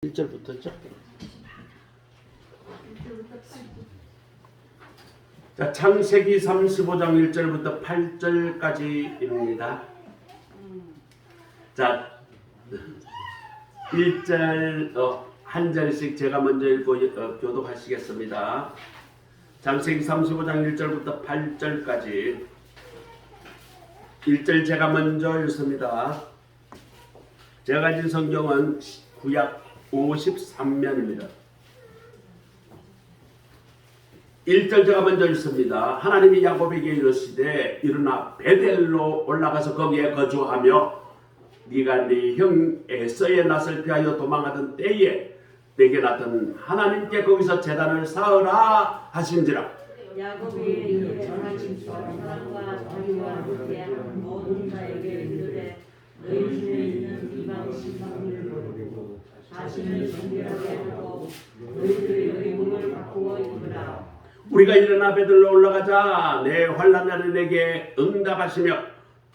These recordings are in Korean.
1절부터죠. 자, 창세기 35장 1절부터 8절까지입니다. 자, 1절 한 절씩 제가 먼저 읽고 교독하시겠습니다. 창세기 35장 1절부터 8절까지 1절 제가 먼저 읽습니다. 제가 가진 성경은 구약 53면입니다. 1절 제가 먼저 읽습니다. 하나님이 야곱에게 이르시되 일어나 베델로 올라가서 거기에 거주하며 네가 네 형 에서의 낯을 피하여 도망하던 때에 내게 나타난 하나님께 거기서 제단을 쌓으라 하신지라. 야곱이 이에 전하신 사람과 자기와 함께한 모든 자에게 이르되 너희 중에 있는 이방 신상들을 버리고 자신을 정결하게 하고 너희들의 의복을 바꾸어 입으라. 우리가 일어나 베들로 올라가자. 내 환난날에 내게 응답하시며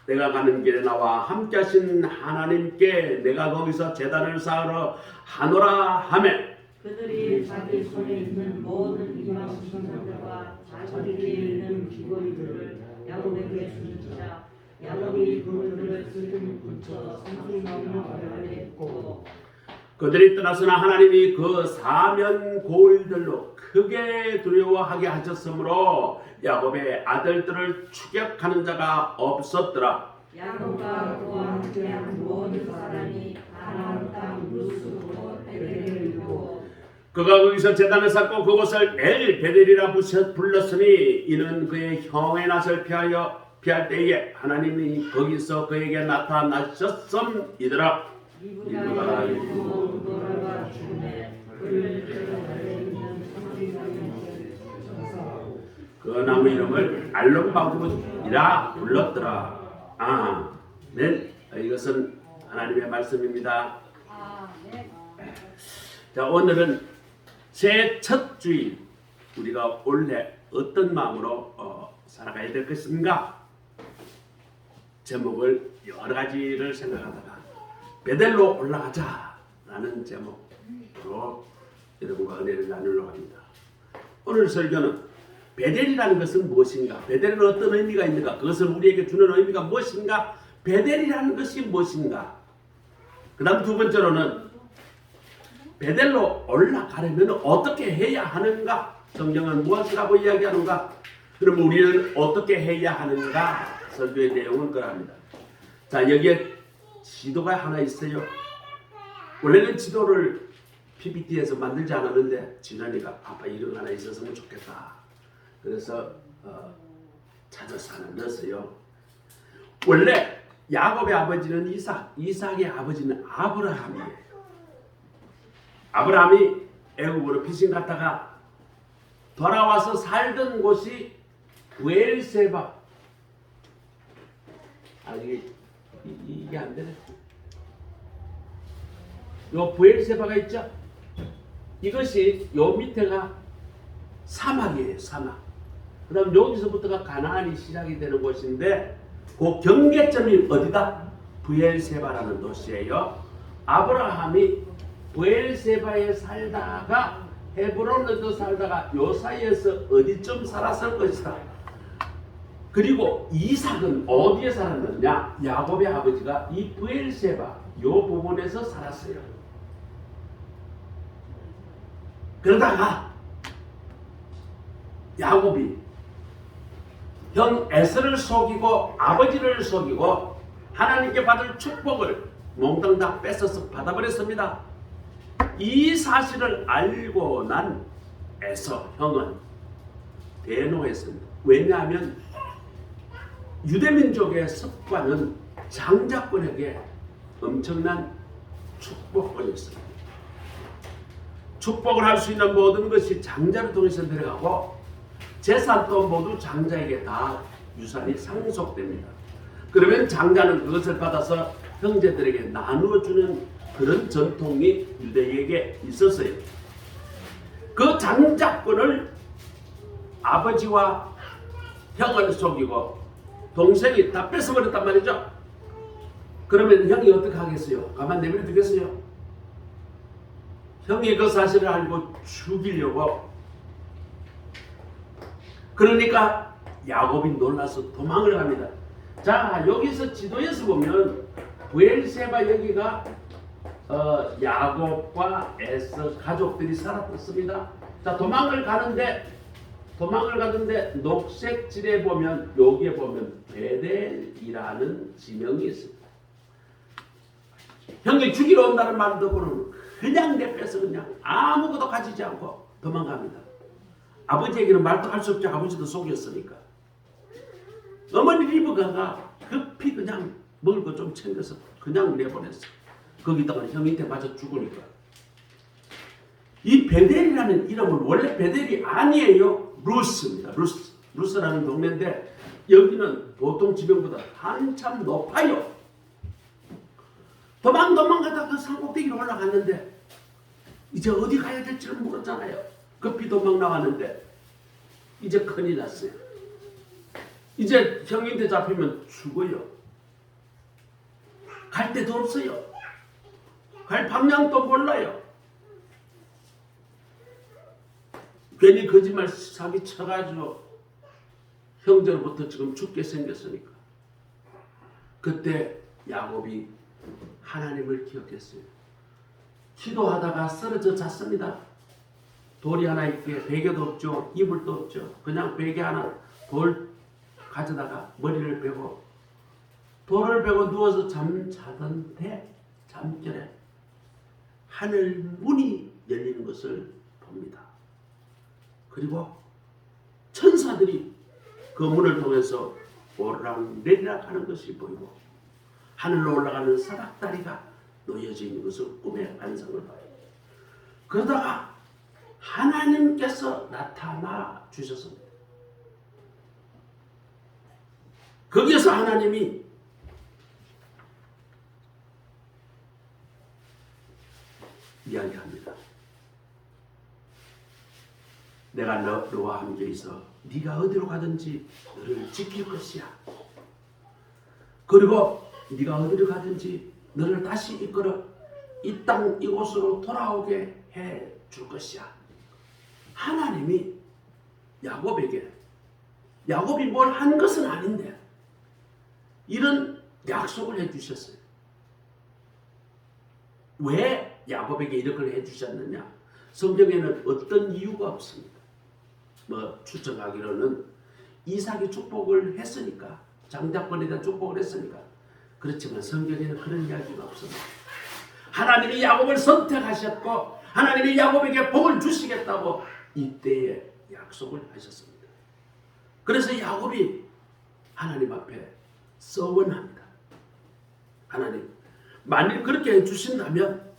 내가 가는 길에 나와 함께하신 하나님께 내가 거기서 제단을 쌓으러 하노라 하매 그들이 자기 손에 있는 모든 이방 신상들과 자기에게 있는 귀걸이들을 야곱에게 주니라. 야곱이 그들을 슬금 붙여 상수나무 아래에 꽂고 그들이 떠났으나 하나님이 그 사면 고을들로 크게 두려워하게 하셨으므로 야곱의 아들들을 추격하는 자가 없었더라. 야곱과 그와 함께한 모든 사람이 가나안 땅 루스로 베델에 이르고 그가 거기서 제단을 쌓고 그곳을 엘 베델이라 불렀으니 이는 그의 형의 낯을 피할 때에 하나님이 거기서 그에게 나타나셨음이더라. 이브가 일고 노라가 죽음에 그를 끌어내려 있는 그 나무 이름을 알론바구이라 불렀더라. 아멘. 이것은 하나님의 말씀입니다. 자, 오늘은 새 첫 주일 우리가 올해 어떤 마음으로 살아가야 될 것인가 제목을 여러 가지를 생각하다가 베델로 올라가자라는 제목으로 여러분과 은혜를 나누려고 합니다. 오늘 설교는 베델이라는 것은 무엇인가? 베델은 어떤 의미가 있는가? 그것을 우리에게 주는 의미가 무엇인가? 베델이라는 것이 무엇인가? 그 다음 두 번째로는 베델로 올라가려면 어떻게 해야 하는가? 성경은 무엇이라고 이야기하는가? 그럼 우리는 어떻게 해야 하는가? 설교의 내용은 그러합니다. 자, 여기에 지도가 하나 있어요. 원래는 지도를 PPT에서 만들지 않았는데 진환이가 아빠 이런 거 하나 있었으면 좋겠다. 그래서 찾아서 하나 넣었어요. 원래 야곱의 아버지는 이삭, 이삭의 아버지는 아브라함이에요. 아브라함이 애굽으로 피신 갔다가 돌아와서 살던 곳이 브엘세바. 이게 안 되네. 요 브엘세바가 있죠? 이것이 요 밑에가 사막이에요, 사막. 그 다음 여기서부터가 가나안이 시작이 되는 곳인데 그 경계점이 어디다? 브엘세바라는 도시예요. 아브라함이 브엘세바에 살다가 헤브론에도 살다가 요 사이에서 어디쯤 살았을 것이다. 그리고 이삭은 어디에 살았느냐? 야곱의 아버지가 이 브엘세바 요 부분에서 살았어요. 그러다가 야곱이 형 에서를 속이고 아버지를 속이고 하나님께 받을 축복을 몽땅 다 뺏어서 받아버렸습니다. 이 사실을 알고 난 에서 형은 대노했습니다. 왜냐하면 유대민족의 습관은 장자권에게 엄청난 축복권이 있습니다. 축복을 할 수 있는 모든 것이 장자를 통해서 내려가고 재산도 모두 장자에게 다 유산이 상속됩니다. 그러면 장자는 그것을 받아서 형제들에게 나누어주는 그런 전통이 유대에게 있었어요. 그 장자권을 아버지와 형을 속이고 동생이 다 뺏어버렸단 말이죠. 그러면 형이 어떻게 하겠어요? 가만 내버려 두겠어요? 형이 그 사실을 알고 죽이려고, 그러니까 야곱이 놀라서 도망을 갑니다. 자, 여기서 지도에서 보면 브엘세바 여기가 야곱과 에서 가족들이 살았습니다. 자, 도망을 가는데 녹색 질에 보면, 여기에 보면 베델이라는 지명이 있습니다. 형이 죽이러 온다는 말 듣고는 그냥 내빼서 그냥 아무것도 가지지 않고 도망갑니다. 아버지에게는 말도 할 수 없죠. 아버지도 속였으니까. 어머니 리브가가 급히 그냥 먹을 거 좀 챙겨서 그냥 내보냈어. 거기다가 형한테 맞아 죽으니까. 이 베델이라는 이름은 원래 베델이 아니에요. 루스입니다. 루스라는 동네인데 여기는 보통 지명보다 한참 높아요. 도망가다가 그 산꼭대기로 올라갔는데 이제 어디 가야 될지를 모르잖아요. 급히 도망 나갔는데 이제 큰일 났어요. 이제 형인데 잡히면 죽어요. 갈 데도 없어요. 갈 방향도 몰라요. 괜히 거짓말 사기 쳐가지고 형제로부터 지금 죽게 생겼으니까. 그때 야곱이 하나님을 기억했어요. 기도하다가 쓰러져 잤습니다. 돌이 하나 있게 베개도 없죠. 이불도 없죠. 그냥 베개 하나 돌 가져다가 머리를 베고 돌을 베고 누워서 잠자던데 잠결에 하늘 문이 열리는 것을 봅니다. 그리고 천사들이 그 문을 통해서 오르락내리락 하는 것이 보이고 하늘로 올라가는 사닥다리가 놓여져 있는 것을 꿈의 환상을 봐요. 그러다가 하나님께서 나타나 주셨습니다. 거기에서 하나님이 이야기합니다. 내가 너와 함께 있어 네가 어디로 가든지 너를 지킬 것이야. 그리고 네가 어디로 가든지 너를 다시 이끌어 이 땅 이곳으로 돌아오게 해 줄 것이야. 하나님이 야곱에게, 야곱이 뭘 한 것은 아닌데 이런 약속을 해주셨어요. 왜 야곱에게 이렇게 해주셨느냐? 성경에는 어떤 이유가 없습니다. 추정하기로는 이삭이 축복을 했으니까, 장자권에 대한 축복을 했으니까. 그렇지만 성경에는 그런 이야기가 없습니다. 하나님이 야곱을 선택하셨고 하나님이 야곱에게 복을 주시겠다고 이때에 약속을 하셨습니다. 그래서 야곱이 하나님 앞에 서원합니다. 하나님, 만일 그렇게 해주신다면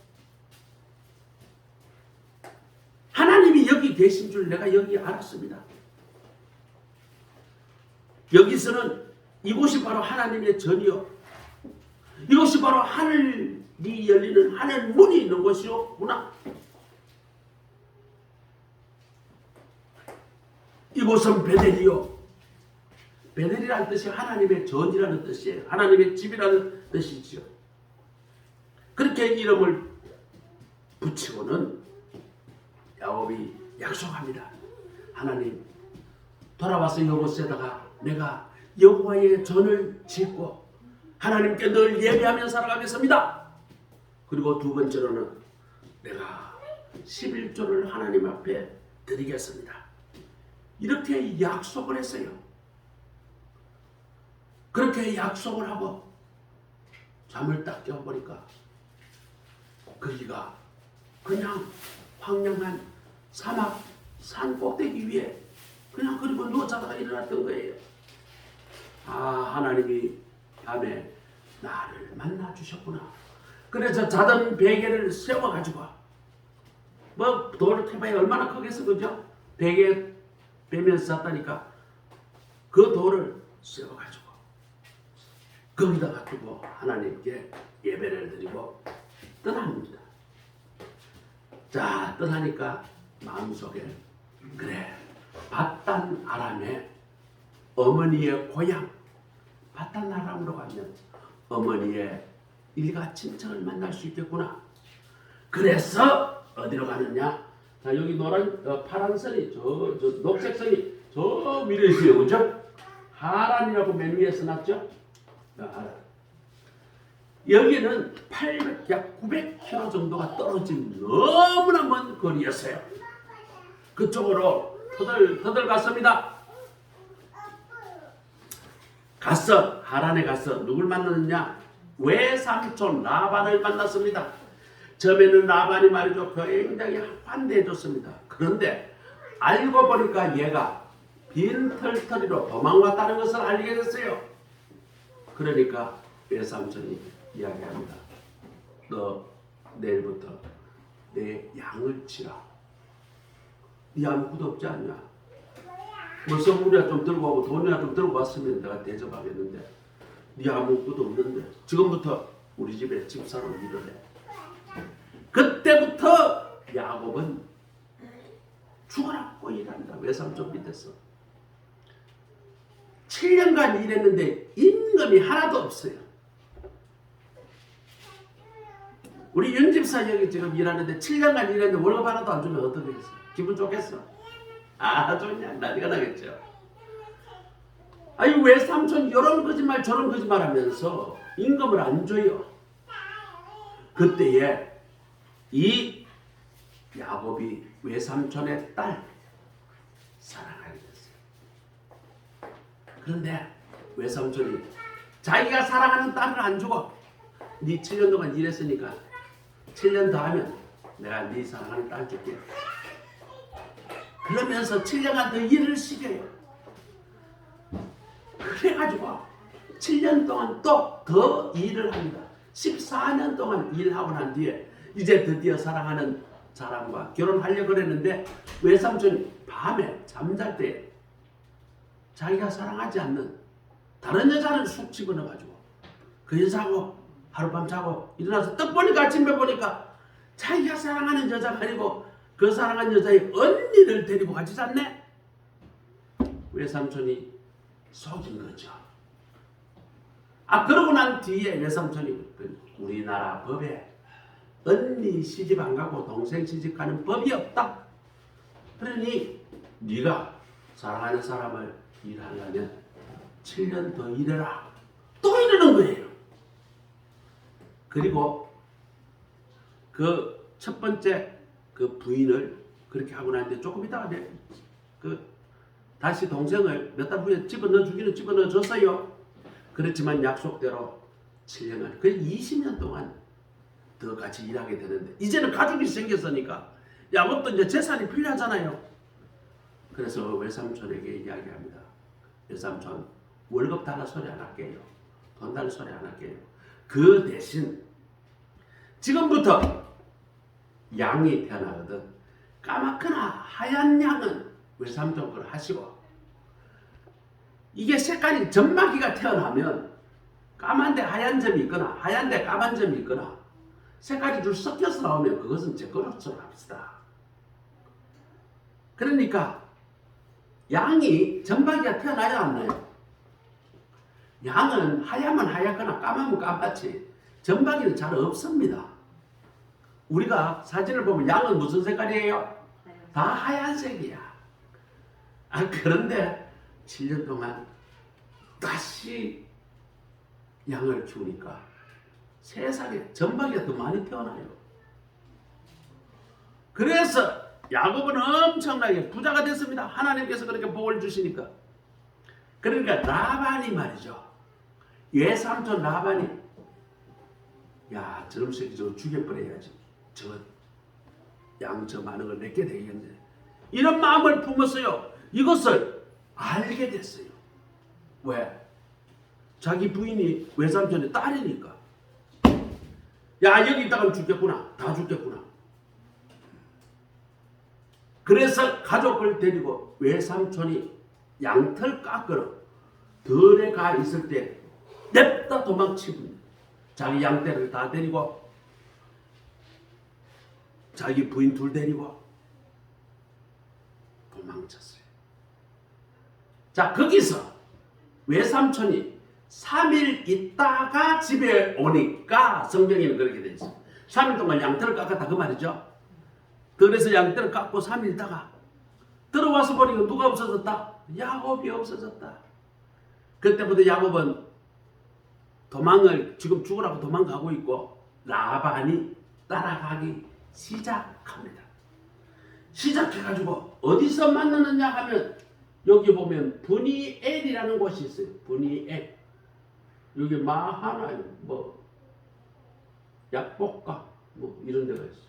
하나님이 여기 계신 줄 내가 여기 알았습니다. 여기서는 이곳이 바로 하나님의 전이요, 이것이 바로 하늘이 열리는 하늘 문이 있는 곳이었구나. 이곳은 베델이요. 베델이라는 뜻이 하나님의 전이라는 뜻이에요. 하나님의 집이라는 뜻이죠. 그렇게 이름을 붙이고는 야곱이 약속합니다. 하나님, 돌아와서 이곳에다가 내가 여호와의 전을 짓고 하나님께 늘 예배하며 살아가겠습니다. 그리고 두 번째로는 내가 11조를 하나님 앞에 드리겠습니다. 이렇게 약속을 했어요. 그렇게 약속을 하고 잠을 딱 깨어보니까 거기가 그냥 황량한 사막 산 꼭대기 위에 그냥 그리고 누워 자다가 일어났던 거예요. 하나님이 밤에 나를 만나 주셨구나. 그래서 자던 베개를 세워가지고 돌을 캐봐야 얼마나 크겠어, 그죠? 베개 베면서 잤다니까 그 돌을 세워가지고 거기다가 두고 하나님께 예배를 드리고 떠납니다. 자, 떠나니까 마음속에 그래, 밧단 아람의 어머니의 고향 밧단 아람으로 가면 어머니의 일가 친척을 만날 수 있겠구나. 그래서 어디로 가느냐? 자, 여기 노란 파란 선이 저 녹색 선이 저 위에 있어요. 그죠? 하란이라고 맨 위에 써놨죠? 하란. 여기는 800, 약 900km 정도가 떨어진 너무나 먼 거리였어요. 그쪽으로 터덜 갔습니다. 하란에 가서 누굴 만났느냐? 외삼촌 라반을 만났습니다. 처음에는 라반이 말이죠, 굉장히 환대해줬습니다. 그런데 알고 보니까 얘가 빈털터리로 도망왔다는 것을 알게 됐어요. 그러니까 외삼촌이 이야기합니다. 너 내일부터 내 양을 치라. 네 아무것도 없지 않냐? 뭐 선물이야 좀 들고 오고 돈이야 좀 들고 왔으면 내가 대접하겠는데 네 아무것도 없는데 지금부터 우리 집에 집사로 일을 해. 그때부터 야곱은 죽어라고 일합니다. 외삼촌 밑에서 7년간 일했는데 임금이 하나도 없어요. 우리 윤집사 여기 지금 일하는데 7년간 일했는데 월급 하나도 안 주면 어떻게 했어? 기분 좋겠어? 아주 그냥 난리가 나겠죠. 아니 왜 삼촌 이런 거짓말 저런 거짓말 하면서 임금을 안 줘요? 그때에 이 야곱이 외삼촌의 딸 사랑하게 됐어요. 그런데 외삼촌이 자기가 사랑하는 딸을 안 주고 네 7년 동안 일했으니까 7년 더 하면 내가 네 사랑하는 딸 줄게. 그러면서 7년간 더 일을 시켜요. 그래가지고 7년 동안 또 더 일을 합니다. 14년 동안 일하고 난 뒤에 이제 드디어 사랑하는 사람과 결혼하려고 그랬는데 외삼촌이 밤에 잠잘 때 자기가 사랑하지 않는 다른 여자를 쑥 집어넣어가지고 그 여자하고 하룻밤 자고 일어나서 떡 보니까 아침에 보니까 자기가 사랑하는 여자가 아니고 그 사랑한 여자의 언니를 데리고 같이 잤네. 외삼촌이 속인 거죠. 그러고 난 뒤에 외삼촌이 우리나라 법에 언니 시집 안 가고 동생 시집 가는 법이 없다. 그러니 네가 사랑하는 사람을 일하려면 7년 더 일해라. 또 이러는 거예요. 그리고 그 첫 번째 그 부인을 그렇게 하고 나는데 조금 있다가 다시 동생을 몇 달 후에 집어넣어 주기는 집어넣어 줬어요. 그렇지만 약속대로 7년간 거의 20년 동안 더 같이 일하게 되는데 이제는 가족이 생겼으니까 야곱도 이제 재산이 필요하잖아요. 그래서 외삼촌에게 이야기합니다. 외삼촌 월급 달라 소리 안 할게요. 돈 달라 소리 안 할게요. 그 대신 지금부터 양이 태어나거든 까맣거나 하얀 양은 외삼촌 걸 하시고 이게 색깔이 점마기가 태어나면 까만데 하얀 점이 있거나 하얀데 까만 점이 있거나 색깔이 좀 섞여서 나오면 그것은 제 거로 합시다. 그러니까 양이 점마기가 태어나야 안 나요. 양은 하얗면 하얗거나 까마면 까맣지 점마기는 잘 없습니다. 우리가 사진을 보면 양은 무슨 색깔이에요? 다 하얀색이야. 그런데 7년 동안 다시 양을 키우니까 세상에 점박이가 더 많이 태어나요. 그래서 야곱은 엄청나게 부자가 됐습니다. 하나님께서 그렇게 복을 주시니까. 그러니까 라반이 말이죠. 외삼촌 라반이 야 저놈 새끼 저거 죽여버려야지. 저 많은 걸 내게 되겠네. 이런 마음을 품었어요. 이것을 알게 됐어요. 왜? 자기 부인이 외삼촌의 딸이니까. 야 여기 있다가 죽겠구나. 다 죽겠구나. 그래서 가족을 데리고 외삼촌이 양털 깎으러 들에 가 있을 때 냅다 도망치고 자기 양떼를 다 데리고 자기 부인 둘 데리고 도망쳤어요. 자 거기서 외삼촌이 3일 있다가 집에 오니까 성경에는 그렇게 돼 있어요. 3일 동안 양털을 깎았다 그 말이죠. 들에서 양떼를 깎고 3일 있다가 들어와서 보니까 누가 없어졌다? 야곱이 없어졌다. 그때부터 야곱은 도망을 지금 죽으라고 도망가고 있고 라반이 따라가기 시작합니다. 시작해가지고 어디서 만나느냐 하면 여기 보면 브니엘이라는 곳이 있어요. 브니엘. 여기 마하나임 뭐 약복가 뭐 이런 데가 있어요.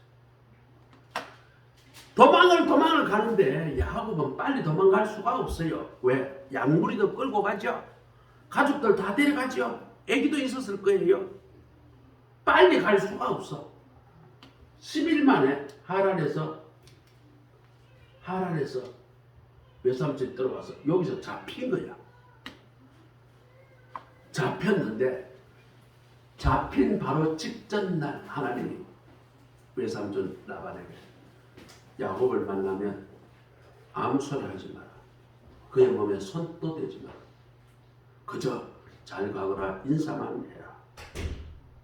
도망을 가는데 야곱은 빨리 도망갈 수가 없어요. 왜? 양무리도 끌고 가죠. 가족들 다 데려가죠. 애기도 있었을 거예요. 빨리 갈 수가 없어. 10일 만에 하란에서 외삼촌이 들어와서 여기서 잡힌 거야. 잡혔는데 잡힌 바로 직전 날 하나님이 외삼촌 라반에게 야곱을 만나면 아무 소리 하지 마라. 그의 몸에 손도 대지 마라. 그저 잘 가거라 인사만 해라.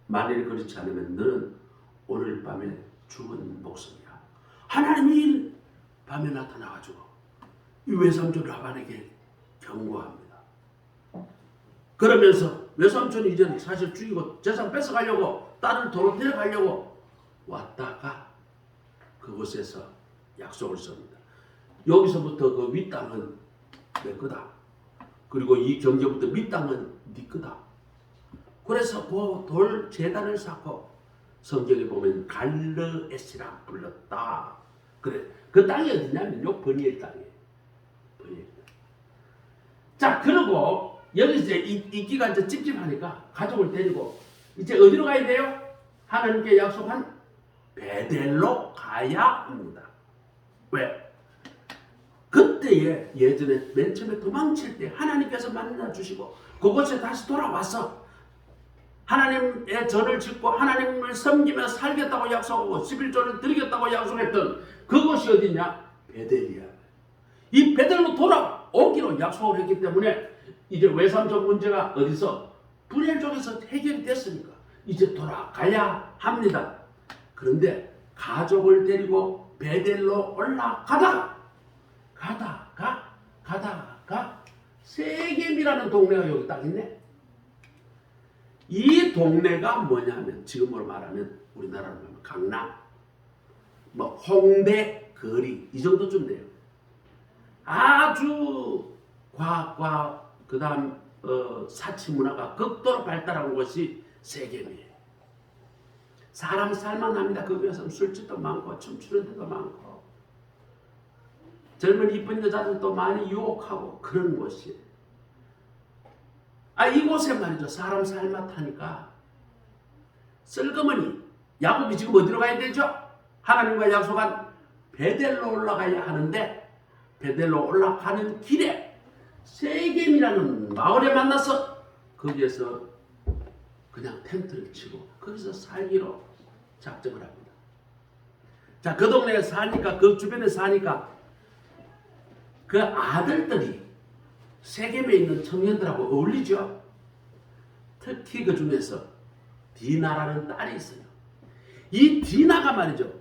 만일 그렇지 않으면 너는 오늘 밤에 죽은 목숨이야. 하나님이 밤에 나타나가지고 이 외삼촌 라반에게 경고합니다. 그러면서 외삼촌이 이제는 사실 죽이고 재산 뺏어가려고 딸을 도로 데려가려고 왔다가 그곳에서 약속을 씁니다. 여기서부터 그 윗땅은 내 거다. 그리고 이 경계부터 밑땅은 네 거다. 그래서 그 돌 제단을 쌓고 성경에 보면 갈르에스라 불렀다. 그래, 그 땅이 어디냐면요, 브니엘 땅이에요. 브니엘. 자, 그리고 여기서 이제 있기가 이제 찝찝하니까 가족을 데리고 이제 어디로 가야 돼요? 하나님께 약속한 베델로 가야 합니다. 왜? 그때에 예전에 맨 처음에 도망칠 때 하나님께서 만나 주시고 그곳에 다시 돌아와서 하나님의 전을 짓고 하나님을 섬기며 살겠다고 약속하고 11조를 드리겠다고 약속했던 그곳이 어디냐? 베델이야. 이 베델로 돌아오기로 약속을 했기 때문에 이제 외삼촌 문제가 어디서? 브니엘 쪽에서 해결이 됐으니까 이제 돌아가야 합니다. 그런데 가족을 데리고 베델로 올라가다가 세겜이라는 동네가 여기 딱 있네. 이 동네가 뭐냐면 지금으로 말하면 우리나라로 말하면 강남, 뭐 홍대, 거리 이 정도쯤 돼요. 아주 과학과 그다음 사치 문화가 극도로 발달한 곳이 세겜이에요. 사람 살만합니다. 거기에서 술집도 많고 춤추는 데도 많고 젊은 이쁜 여자들도 많이 유혹하고 그런 곳이에요. 이곳에 말이죠. 사람 살맛하니까 슬그머니 야곱이 지금 어디로 가야 되죠? 하나님과 약속한 베델로 올라가야 하는데 베델로 올라가는 길에 세겜이라는 마을에 만나서 거기에서 그냥 텐트를 치고 거기서 살기로 작정을 합니다. 자, 그 동네에 사니까 그 주변에 사니까 그 아들들이 세겜에 있는 청년들하고 어울리죠. 특히 그 중에서 디나라는 딸이 있어요. 이 디나가 말이죠.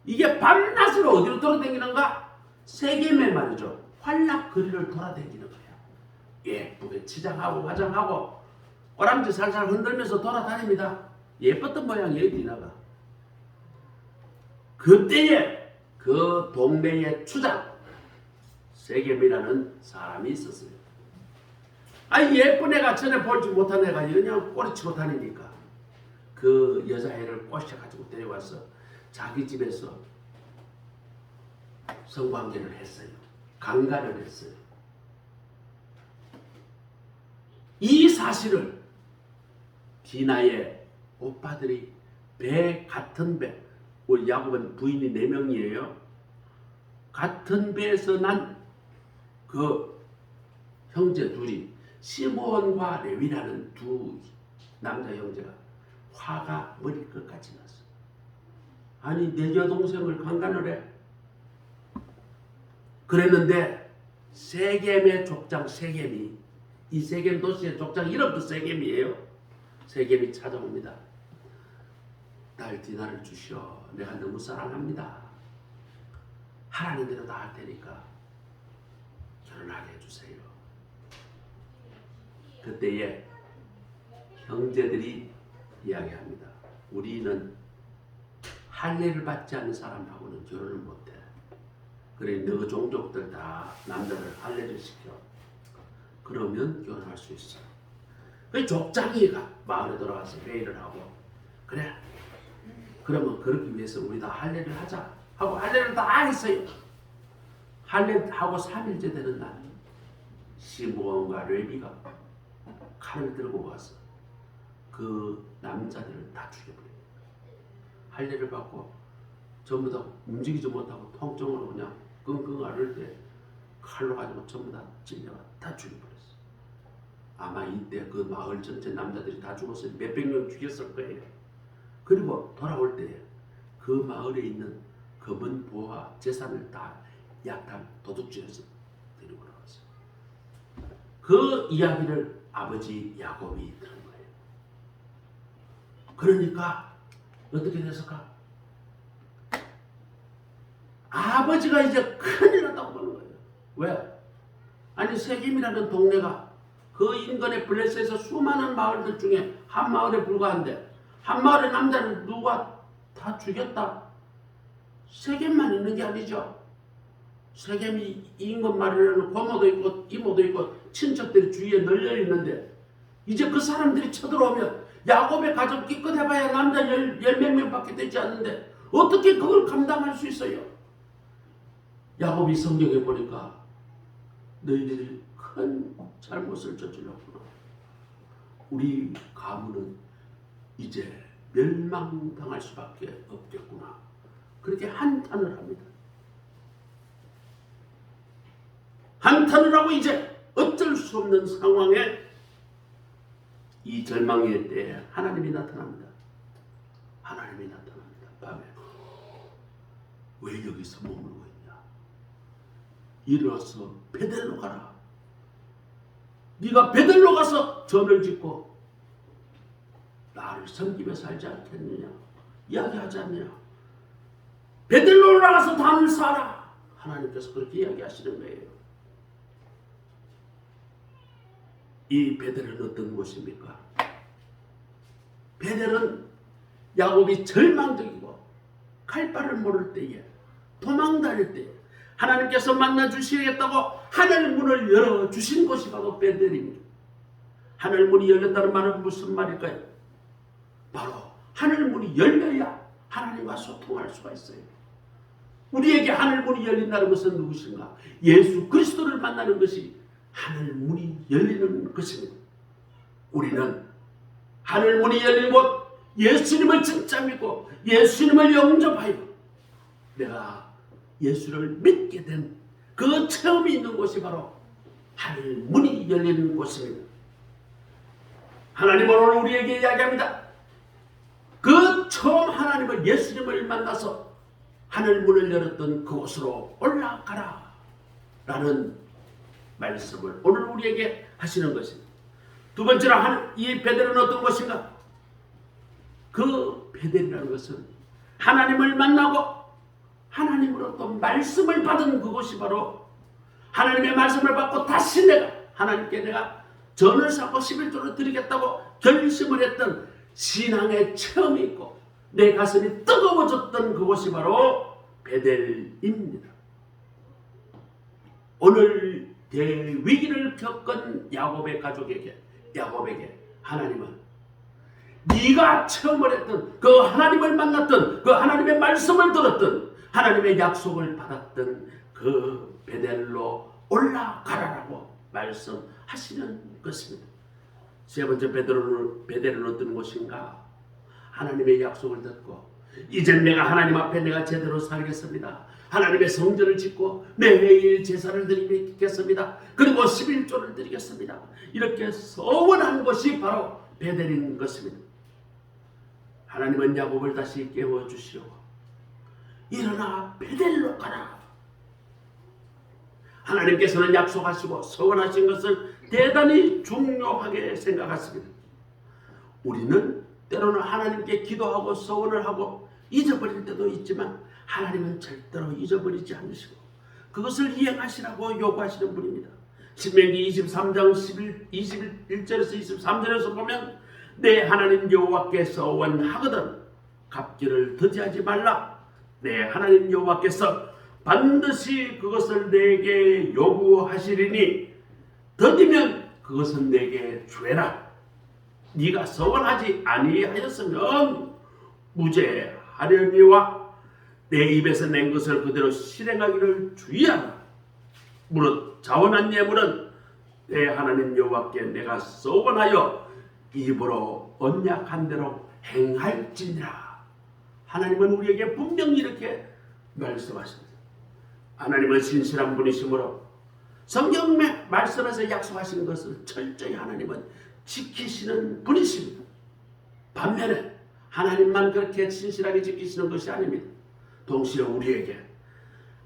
이게 밤낮으로 어디로 돌아다니는가? 세겜에 말이죠. 환락거리를 돌아다니는 거예요. 예쁘게 치장하고 화장하고 꼬람지 살살 흔들면서 돌아다닙니다. 예뻤던 모양이에요, 디나가. 그때에 그 동네의 추장 세겜이라는 사람이 있었어요. 예쁜 애가 전에 보지 못한 애가 그냥 꼬리치고 다니니까 그 여자애를 꼬셔가지고 데려와서 자기 집에서 성관계를 했어요. 강간을 했어요. 이 사실을 디나의 오빠들이 같은 배, 우리 야곱은 부인이 4명이에요. 같은 배에서 난 그 형제 둘이 시므온과 레위라는 두 남자 형제가 화가 머리끝까지 났어. 내 여동생을 강간을 해. 그랬는데 세겜의 족장 세겜이 이 세겜 도시의 족장 이름도 세겜이에요. 세겜이 찾아옵니다. 딸 디나를 주시오. 내가 너무 사랑합니다. 하라는 대로 다 할 테니까 결혼하게 해주세요. 그때에 형제들이 이야기합니다. 우리는 할례를 받지 않는 사람하고는 결혼을 못해. 그래 너 종족들 다 남자를 할례를 시켜. 그러면 결혼할 수 있어. 그 족장이가 마을에 들어가서 회의를 하고 그래 그러면 그러기 위해서 우리 다 할례를 하자 하고 할례를 다 했어요. 할례하고 3일째 되는 날 시므온과 레위가 칼을 들고 와서 그 남자들을 다 죽여버려요. 할례를 받고 전부 다 움직이지 못하고 통증으로 그냥 끙끙 앓을 때 칼로 가지고 전부 다 찔려 다 죽여버렸어요. 아마 이때 그 마을 전체 남자들이 다 죽었어요. 몇백 명 죽였을 거예요. 그리고 돌아올 때 그 마을에 있는 검은 보화 재산을 다 약탈 도둑질해서 데리고 나왔어요. 그 이야기를 아버지 야곱이 들은 거예요. 그러니까 어떻게 됐을까? 아버지가 이제 큰일 났다고 보는 거예요. 왜? 아니 세겜이라는 동네가 그 인근의 블레셋에서 수많은 마을들 중에 한 마을에 불과한데 한 마을의 남자를 누가 다 죽였다? 세겜만 있는 게 아니죠. 세겜이 인근 마을에는 고모도 있고 이모도 있고 친척들이 주위에 널려 있는데 이제 그 사람들이 쳐들어오면 야곱의 가족 기껏 해봐야 남자 열 몇 명밖에 되지 않는데 어떻게 그걸 감당할 수 있어요? 야곱이 성경에 보니까 너희들이 큰 잘못을 저질렀구나. 우리 가문은 이제 멸망당할 수밖에 없겠구나. 그렇게 한탄을 합니다. 한탄을 하고 이제 어쩔 수 없는 상황에 이 절망의 때에 하나님이 나타납니다. 하나님이 나타납니다. 밤에 왜 여기서 머물고 있냐? 일어나서 베델로 가라. 네가 베델로 가서 전을 짓고 나를 섬기며 살지 않겠느냐? 이야기하지 않느냐? 베델로 올라가서 담을 쌓아라. 하나님께서 그렇게 이야기하시는 거예요. 이 베델은 어떤 곳입니까? 베델은 야곱이 절망적이고 갈 바를 모를 때에 도망다닐 때에 하나님께서 만나 주시겠다고 하늘 문을 열어주신 곳이 바로 베델입니다. 하늘 문이 열렸다는 말은 무슨 말일까요? 바로 하늘 문이 열려야 하나님과 소통할 수가 있어요. 우리에게 하늘 문이 열린다는 것은 누구신가? 예수 그리스도를 만나는 것이 하늘 문이 열리는 것입니다. 우리는 하늘 문이 열린 곳 예수님을 진짜 믿고 예수님을 영접하여 내가 예수를 믿게 된 그 체험이 있는 곳이 바로 하늘 문이 열리는 곳입니다. 하나님은 오늘 우리에게 이야기합니다. 그 처음 하나님을 예수님을 만나서 하늘 문을 열었던 그곳으로 올라가라 라는 말씀을 오늘 우리에게 하시는 것입니다. 두 번째로 이 베델은 어떤 것인가? 그 베델이라는 것은 하나님을 만나고 하나님으로부터 말씀을 받은 그곳이 바로 하나님의 말씀을 받고 다시 하나님께 내가 전을 쌓고 11조를 드리겠다고 결심을 했던 신앙의 체험이 있고 내 가슴이 뜨거워졌던 그곳이 바로 베델입니다. 오늘 대위기를 겪은 야곱의 가족에게 야곱에게 하나님은 네가 체험을 했던 그 하나님을 만났던 그 하나님의 말씀을 들었던 하나님의 약속을 받았던 그 베델로 올라가라라고 말씀하시는 것입니다. 세 번째 베델은 어떤 곳인가? 하나님의 약속을 듣고 이제 내가 하나님 앞에 내가 제대로 살겠습니다. 하나님의 성전을 짓고 매일 제사를 드리겠습니다. 그리고 11조를 드리겠습니다. 이렇게 서원한 것이 바로 베델인 것입니다. 하나님은 야곱을 다시 깨워주시려고 일어나 베델로 가라. 하나님께서는 약속하시고 서원하신 것을 대단히 중요하게 생각하십니다. 우리는 때로는 하나님께 기도하고 서원을 하고 잊어버릴 때도 있지만 하나님은 절대로 잊어버리지 않으시고 그것을 이행하시라고 요구하시는 분입니다. 신명기 23장 21절에서 23절에서 보면 내 하나님 여호와께서 원하거든 갚기를 더디하지 말라. 내 하나님 여호와께서 반드시 그것을 내게 요구하시리니 더디면 그것은 내게 죄라. 네가 서원하지 아니하였으면 무죄하려니와 내 입에서 낸 것을 그대로 실행하기를 주의하라. 무릇 자원한 예물은 내 하나님 여호와께 내가 서원하여 입으로 언약한 대로 행할지니라. 하나님은 우리에게 분명히 이렇게 말씀하십니다. 하나님은 신실한 분이시므로 성경 말씀에서 약속하신 것을 철저히 하나님은 지키시는 분이십니다. 반면에 하나님만 그렇게 신실하게 지키시는 것이 아닙니다. 동시에 우리에게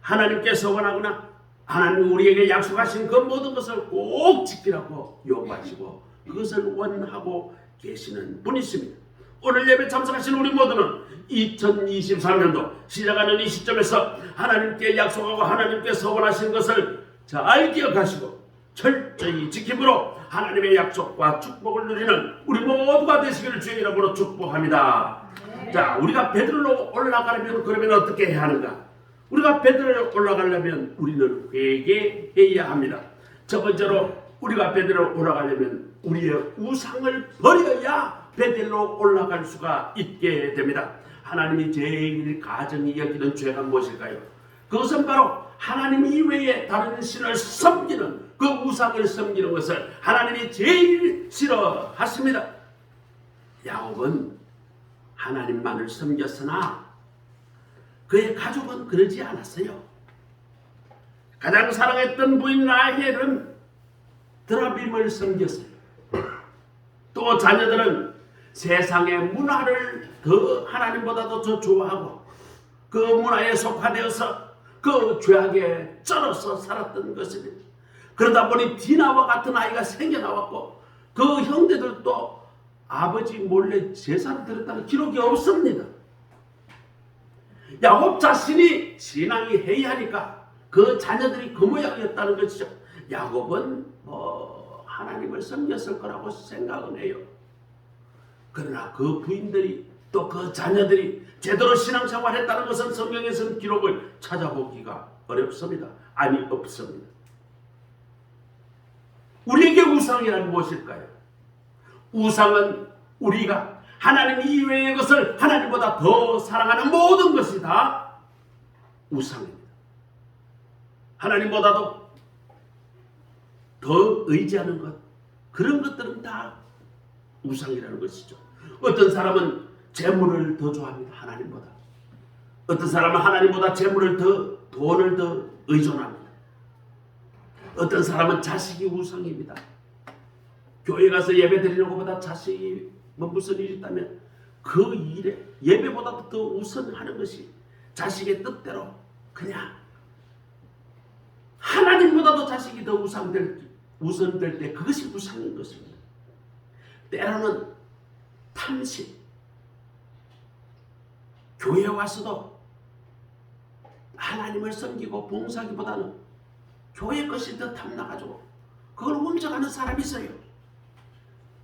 하나님께서 원하거나 하나님 우리에게 약속하신 그 모든 것을 꼭 지키라고 요구하시고 그것을 원하고 계시는 분이십니다. 오늘 예배 참석하신 우리 모두는 2023년도 시작하는 이 시점에서 하나님께 약속하고 하나님께 서원하신 것을 잘 기억하시고 철저히 지킴으로 하나님의 약속과 축복을 누리는 우리 모두가 되시기를 주의 이름으로 축복합니다. 자, 우리가 베들로 올라가려면 그러면 어떻게 해야 하는가? 우리가 베들로 올라가려면 우리는 회개해야 합니다. 첫 번째로 우리가 베들로 올라가려면 우리의 우상을 버려야 베들로 올라갈 수가 있게 됩니다. 하나님이 제일 가증히 여기는 죄가 무엇일까요? 그것은 바로 하나님 이외에 다른 신을 섬기는 그 우상을 섬기는 것을 하나님이 제일 싫어하십니다. 야곱은 하나님만을 섬겼으나 그의 가족은 그러지 않았어요. 가장 사랑했던 부인 라헬은 드라빔을 섬겼어요. 또 자녀들은 세상의 문화를 더 하나님보다도 더 좋아하고 그 문화에 속화되어서 그 죄악에 쩔어서 살았던 것입니다. 그러다 보니 디나와 같은 아이가 생겨나왔고 그 형제들도 아버지 몰래 제사를 드렸다는 기록이 없습니다. 야곱 자신이 신앙이 해이하니까 그 자녀들이 그 모양이었다는 것이죠. 야곱은 하나님을 섬겼을 거라고 생각은 해요. 그러나 그 부인들이 또 그 자녀들이 제대로 신앙생활했다는 것은 성경에서는 기록을 찾아보기가 어렵습니다. 아니 없습니다. 우리에게 우상이란 무엇일까요? 우상은 우리가 하나님 이외의 것을 하나님보다 더 사랑하는 모든 것이 다 우상입니다. 하나님보다도 더 의지하는 것, 그런 것들은 다 우상이라는 것이죠. 어떤 사람은 재물을 더 좋아합니다. 하나님보다. 어떤 사람은 하나님보다 재물을 더, 돈을 더 의존합니다. 어떤 사람은 자식이 우상입니다. 교회 가서 예배 드리는 것보다 자식이 무슨 일이 있다면 그 일에 예배보다도 더 우선하는 것이 자식의 뜻대로 그냥 하나님보다도 자식이 더 우선될 때 그것이 우상인 것입니다. 때로는 탐심, 교회에 와서도 하나님을 섬기고 봉사하기보다는 교회 것이 더 탐나가지고 그걸 훔쳐가는 사람이 있어요.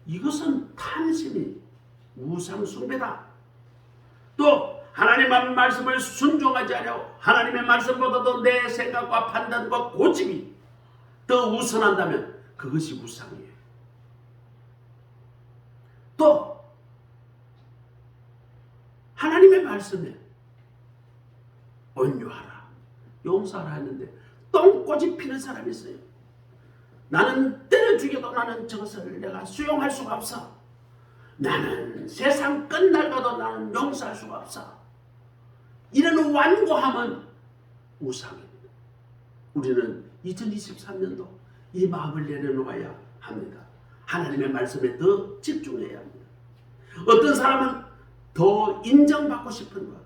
이것은 탐심이 우상 숭배다. 또 하나님의 말씀을 순종하지 않고 하나님의 말씀보다도 내 생각과 판단과 고집이 더 우선한다면 그것이 우상이에요. 또 하나님의 말씀에 온유하라, 용서하라 했는데 똥꼬집 피는 사람이 있어요. 나는 때려 죽여도 나는 저것을 내가 수용할 수가 없어. 나는 세상 끝날 가도 나는 용서할 수가 없어. 이런 완고함은 우상입니다. 우리는 2023년도 이 마음을 내려놓아야 합니다. 하나님의 말씀에 더 집중해야 합니다. 어떤 사람은 더 인정받고 싶은 것,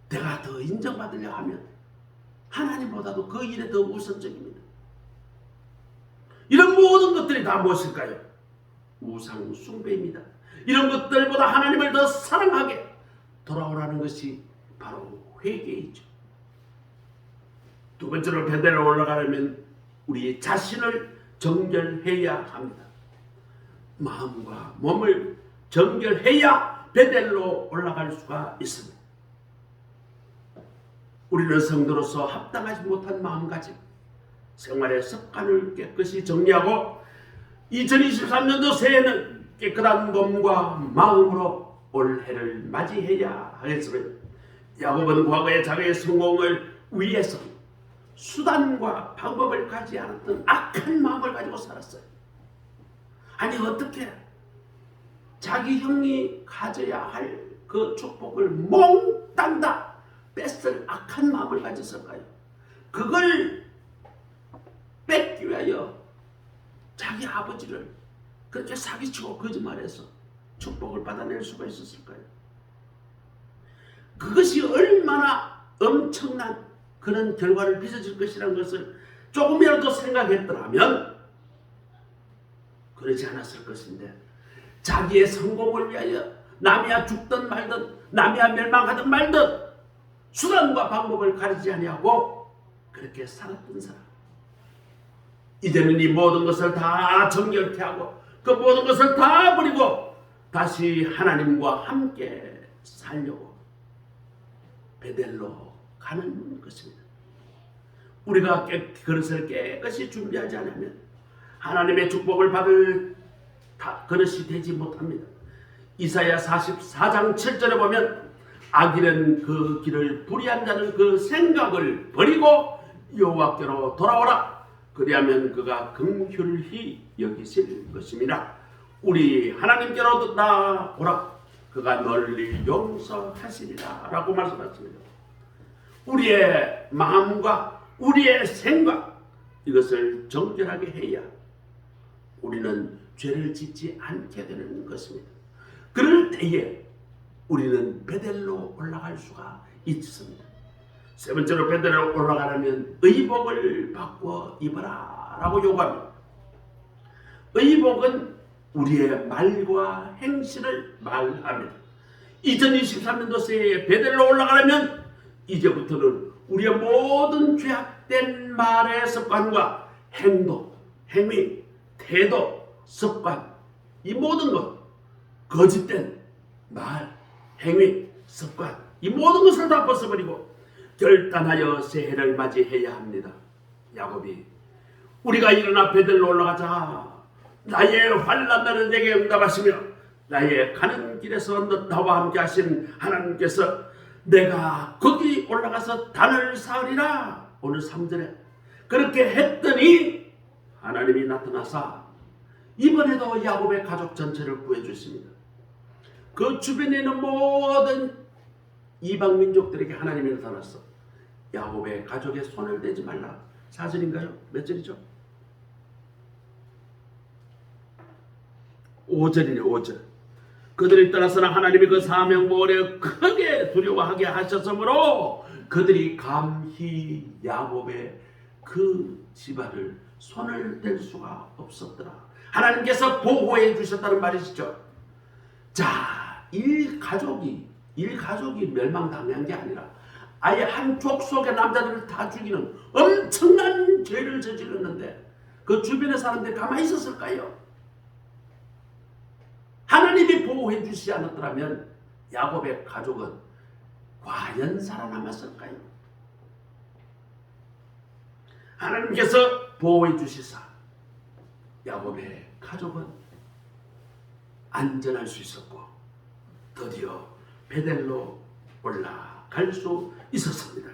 내가 더 인정받으려 하면 하나님보다도 그 일에 더 우선적입니다. 이런 모든 것들이 다 무엇일까요? 우상 숭배입니다. 이런 것들보다 하나님을 더 사랑하게 돌아오라는 것이 바로 회개이죠. 두 번째로 베델로 올라가려면 우리 자신을 정결해야 합니다. 마음과 몸을 정결해야 베델로 올라갈 수가 있습니다. 우리는 성도로서 합당하지 못한 마음가짐, 생활의 습관을 깨끗이 정리하고 2023년도 새해에는 깨끗한 몸과 마음으로 올해를 맞이해야 하겠습니다. 야곱은 과거의 자기의 성공을 위해서 수단과 방법을 가지 않았던 악한 마음을 가지고 살았어요. 아니 어떻게 자기 형이 가져야 할 그 축복을 몽땅 다 뺏을 악한 마음을 가졌을까요? 그걸 뺏기 위하여 자기 아버지를 그렇게 사기치고 거짓말해서 축복을 받아낼 수가 있었을까요? 그것이 얼마나 엄청난 그런 결과를 빚어질 것이라는 것을 조금이라도 생각했더라면 그러지 않았을 것인데, 자기의 성공을 위하여 남이야 죽든 말든 남이야 멸망하든 말든 수단과 방법을 가리지 아니하고 그렇게 살았던 사람, 이제는 이 모든 것을 다 정결케 하고 그 모든 것을 다 버리고 다시 하나님과 함께 살려고 베델로 가는 것입니다. 우리가 그릇을 깨끗이 준비하지 않으면 하나님의 축복을 받을 그릇이 되지 못합니다. 이사야 44장 7절에 보면 악인은 그 길을 불의한 자는 그 생각을 버리고 여호와께로 돌아오라. 그리하면 그가 긍휼히 여기실 것입니다. 우리 하나님께로 나오라. 그가 너를 용서하시리라 라고 말씀하십니다. 우리의 마음과 우리의 생각, 이것을 정결하게 해야 우리는 죄를 짓지 않게 되는 것입니다. 그럴 때에 우리는 베델로 올라갈 수가 있습니다. 세 번째로 베델로 올라가려면 의복을 바꿔 입어라 라고 요구합니다. 의복은 우리의 말과 행실을 말합니다. 2023년도 새해에 베델로 올라가려면 이제부터는 우리의 모든 죄악된 말의 습관과 행동, 행위, 태도, 습관, 이 모든 것, 거짓된 말, 행위, 습관, 이 모든 것을 다 벗어버리고 결단하여 새해를 맞이해야 합니다. 야곱이 우리가 일어나 베델로 올라가자. 나의 환난 날은 내게 응답하시며 나의 가는 길에서 나와 함께 하신 하나님께서 내가 거기 올라가서 단을 쌓으리라. 오늘 3절에 그렇게 했더니 하나님이 나타나사 이번에도 야곱의 가족 전체를 구해주십니다. 그 주변에 있는 모든 이방 민족들에게 하나님이 나타났어. 야곱의 가족의 손을 대지 말라. 4절인가요? 몇 절이죠? 5절이네. 5절. 그들이 떠나서는 하나님이 그 사명모를 크게 두려워하게 하셨으므로 그들이 감히 야곱의 그 지발을 손을 댈 수가 없었더라. 하나님께서 보호해 주셨다는 말이시죠. 자, 일가족이 멸망당한 게 아니라 아예 한 족속의 남자들을 다 죽이는 엄청난 죄를 저질렀는데 그 주변의 사람들이 가만히 있었을까요? 하나님이 보호해 주시지 않았더라면 야곱의 가족은 과연 살아남았을까요? 하나님께서 보호해 주시사 야곱의 가족은 안전할 수 있었고 드디어 베델로 올라갈 수 있었습니다.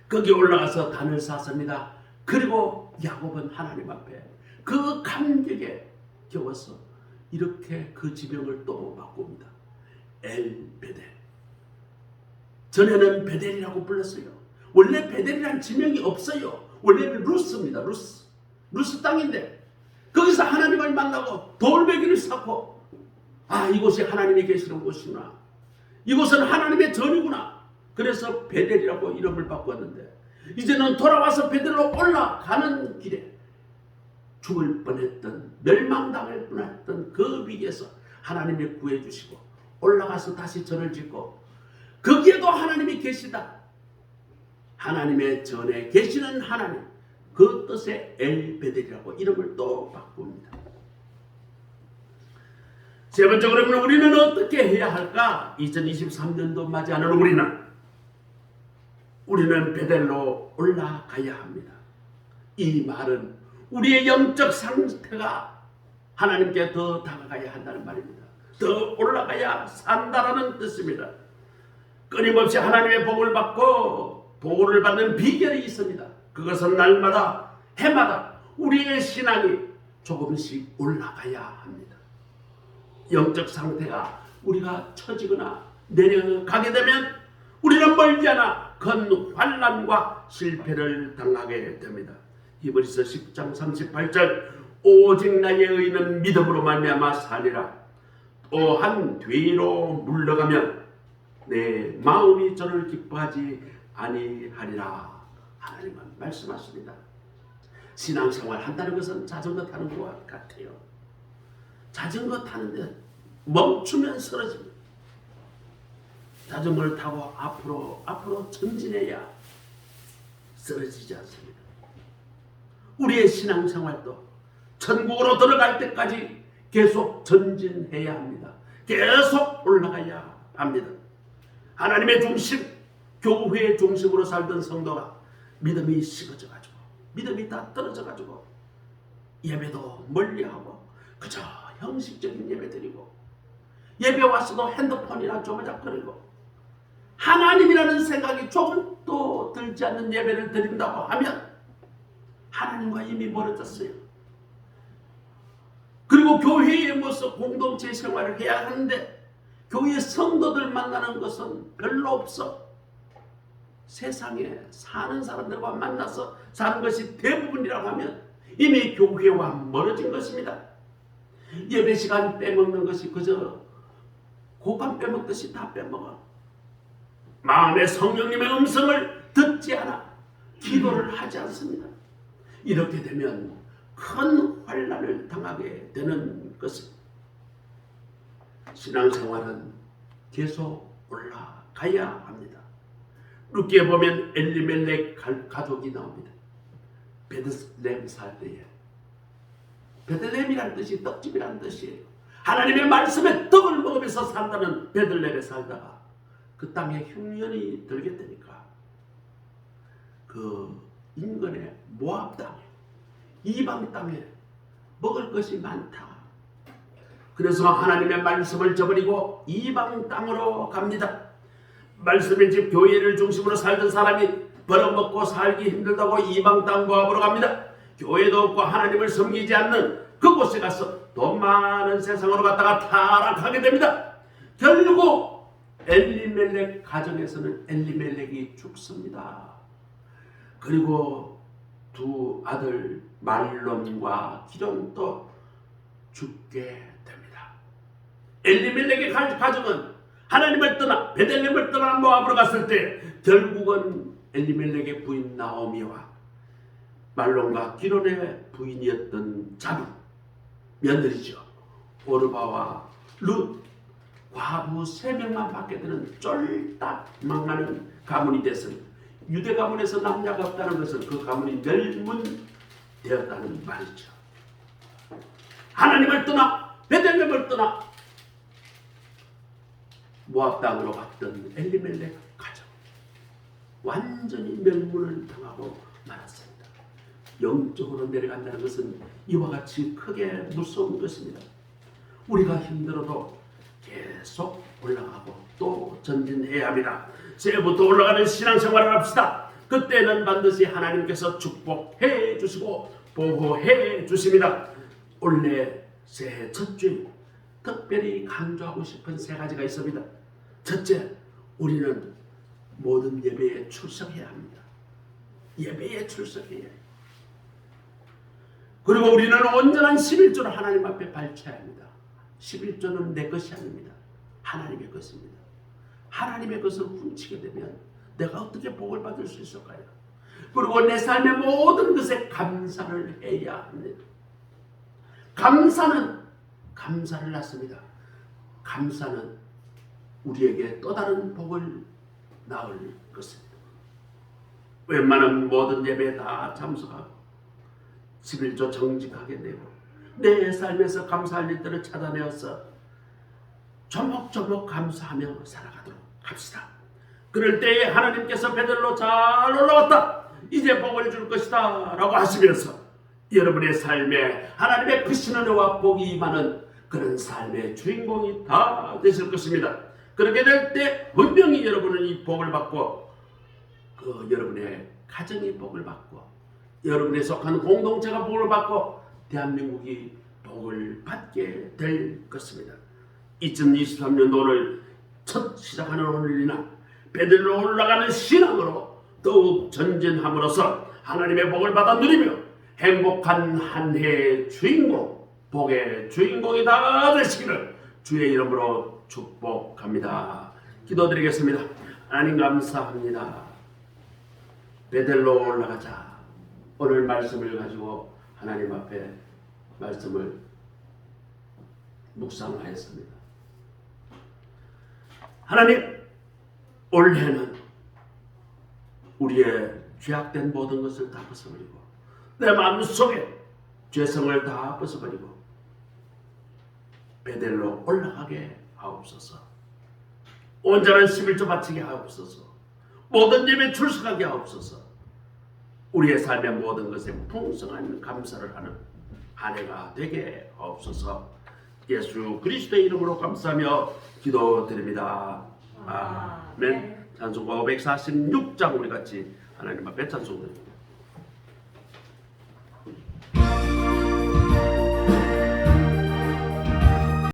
거기 올라가서 단을 쌓습니다. 그리고 야곱은 하나님 앞에 그 감격에 겨워서 이렇게 그 지명을 또 바꿉니다. 엘베델. 전에는 베델이라고 불렀어요. 원래 베델이라는 지명이 없어요. 원래는 루스입니다. 루스 땅인데 거기서 하나님을 만나고 돌베개를 쌓고 이곳이 하나님이 계시는 곳이구나. 이곳은 하나님의 전이구나. 그래서 베델이라고 이름을 바꿨는데 이제는 돌아와서 베델로 올라가는 길에 죽을 뻔했던 멸망당할 뻔했던 그 위기에서 하나님이 구해주시고 올라가서 다시 전을 짓고 거기에도 하나님이 계시다. 하나님의 전에 계시는 하나님, 그 뜻의 엘베델이라고 이름을 또 바꿉니다. 세 번째, 그러면 우리는 어떻게 해야 할까? 2023년도 맞이하는 우리는 베델로 올라가야 합니다. 이 말은 우리의 영적 상태가 하나님께 더 다가가야 한다는 말입니다. 더 올라가야 산다라는 뜻입니다. 끊임없이 하나님의 복을 받고 보호를 받는 비결이 있습니다. 그것은 날마다 해마다 우리의 신앙이 조금씩 올라가야 합니다. 영적 상태가 우리가 처지거나 내려가게 되면 우리는 멀지 않아 큰 환난과 실패를 당하게 됩니다. 히브리서 10장 38절 오직 나의 의는 믿음으로 말미암아 사리라. 또한 뒤로 물러가면 내 마음이 저를 기뻐하지 아니하리라. 하나님은 말씀하십니다. 신앙생활 한다는 것은 자전거 타는 것과 같아요. 자전거 타는데 멈추면 쓰러집니다. 자전거를 타고 앞으로 전진해야 쓰러지지 않습니다. 우리의 신앙생활도 천국으로 들어갈 때까지 계속 전진해야 합니다. 계속 올라가야 합니다. 하나님의 중심, 교회의 중심으로 살던 성도가 믿음이 식어져가지고 믿음이 다 떨어져가지고 예배도 멀리하고 그저 형식적인 예배 드리고 예배 왔어도 핸드폰이나 조마작거리고 하나님이라는 생각이 조금도 들지 않는 예배를 드린다고 하면 하나님과 이미 멀어졌어요. 그리고 교회의 모습, 공동체 생활을 해야 하는데 교회 성도들 만나는 것은 별로 없어. 세상에 사는 사람들과 만나서 사는 것이 대부분이라고 하면 이미 교회와 멀어진 것입니다. 예배 시간 빼먹는 것이 그저 고감 빼먹듯이 다 빼먹어. 마음의 성령님의 음성을 듣지 않아 기도를 하지 않습니다. 이렇게 되면 큰 환난을 당하게 되는 것입니다. 신앙생활은 계속 올라가야 합니다. 룻기에 보면 엘리멜렉 가족이 나옵니다. 베들레헴 살 때에 베들레헴이라는 뜻이 떡집이라는 뜻이에요. 하나님의 말씀에 떡을 먹으면서 산다는 베들레헴에 살다가 그 땅에 흉년이 들게 되니까 그 인근의 모압 땅에 이방 땅에 먹을 것이 많다. 그래서 하나님의 말씀을 저버리고 이방 땅으로 갑니다. 말씀의 집 교회를 중심으로 살던 사람이 벌어먹고 살기 힘들다고 이방 땅 모압으로 갑니다. 교회도 없고 하나님을 섬기지 않는 그곳에 가서 돈 많은 세상으로 갔다가 타락하게 됩니다. 결국 엘리멜렉 가정에서는 엘리멜렉이 죽습니다. 그리고 두 아들 말론과 기론도 죽게 됩니다. 엘리멜렉의 가정은 하나님을 떠나 베들레헴을 떠나 모압으로 갔을 때 결국은 엘리멜렉의 부인 나오미와 말론과 기론의 부인이었던 자부 며느리죠. 오르바와 룻 과부 3명만 받게 되는 쫄딱 망하는 가문이 됐습니다. 유대 가문에서 남자가 없다는 것은 그 가문이 멸문되었다는 말이죠. 하나님을 떠나 베들레헴을 떠나 모압 땅으로 갔던 엘리멜렉 가정 완전히 멸문을 당하고 말았습니다. 영적으로 내려간다는 것은 이와 같이 크게 무서운 것입니다. 우리가 힘들어도 계속 올라가고 또 전진해야 합니다. 새해부터 올라가는 신앙생활을 합시다. 그때는 반드시 하나님께서 축복해 주시고 보호해 주십니다. 올해 새해 첫 주일 특별히 강조하고 싶은 3가지가 있습니다. 첫째, 우리는 모든 예배에 출석해야 합니다. 예배에 출석해야 해요. 그리고 우리는 온전한 11조를 하나님 앞에 바쳐야 합니다. 11조는 내 것이 아닙니다. 하나님의 것입니다. 하나님의 것을 훔치게 되면 내가 어떻게 복을 받을 수 있을까요? 그리고 내 삶의 모든 것에 감사를 해야 합니다. 감사를 낳습니다. 감사는 우리에게 또 다른 복을 나을 것입니다. 웬만한 모든 예배에 다 참석하고 11조 정직하게 내고 내 삶에서 감사할 일들을 찾아내어서 조목조목 감사하며 살아가도록 합시다. 그럴 때에 하나님께서 베들로 잘 올라왔다, 이제 복을 줄 것이다 라고 하시면서 여러분의 삶에 하나님의 크신 은혜와 복이 임하는 그런 삶의 주인공이 다 되실 것입니다. 그렇게 될 때 분명히 여러분은 이 복을 받고 여러분의 가정이 복을 받고 여러분의 속한 공동체가 복을 받고 대한민국이 복을 받게 될 것입니다. 2023년 오늘 첫 시작하는 오늘이나 베들로 올라가는 신앙으로 더욱 전진함으로써 하나님의 복을 받아 누리며 행복한 한 해의 주인공, 복의 주인공이 다 되시기를 주의 이름으로 축복합니다. 기도드리겠습니다. 하나님 감사합니다. 베들로 올라가자. 오늘 말씀을 가지고 하나님 앞에 말씀을 묵상하였습니다. 하나님, 올해는 우리의 죄악된 모든 것을 다 벗어버리고 내 마음속에 죄성을 다 벗어버리고 베델로 올라가게 하옵소서. 온전한 11조 바치게 하옵소서. 모든 예배 출석하게 하옵소서. 우리의 삶의 모든 것에 풍성한 감사를 하는 한 해가 되게 하옵소서. 예수 그리스도의 이름으로 감사하며 기도드립니다. 아멘. 찬송가 546장 우리 같이 하나님 앞에 찬송드립니다.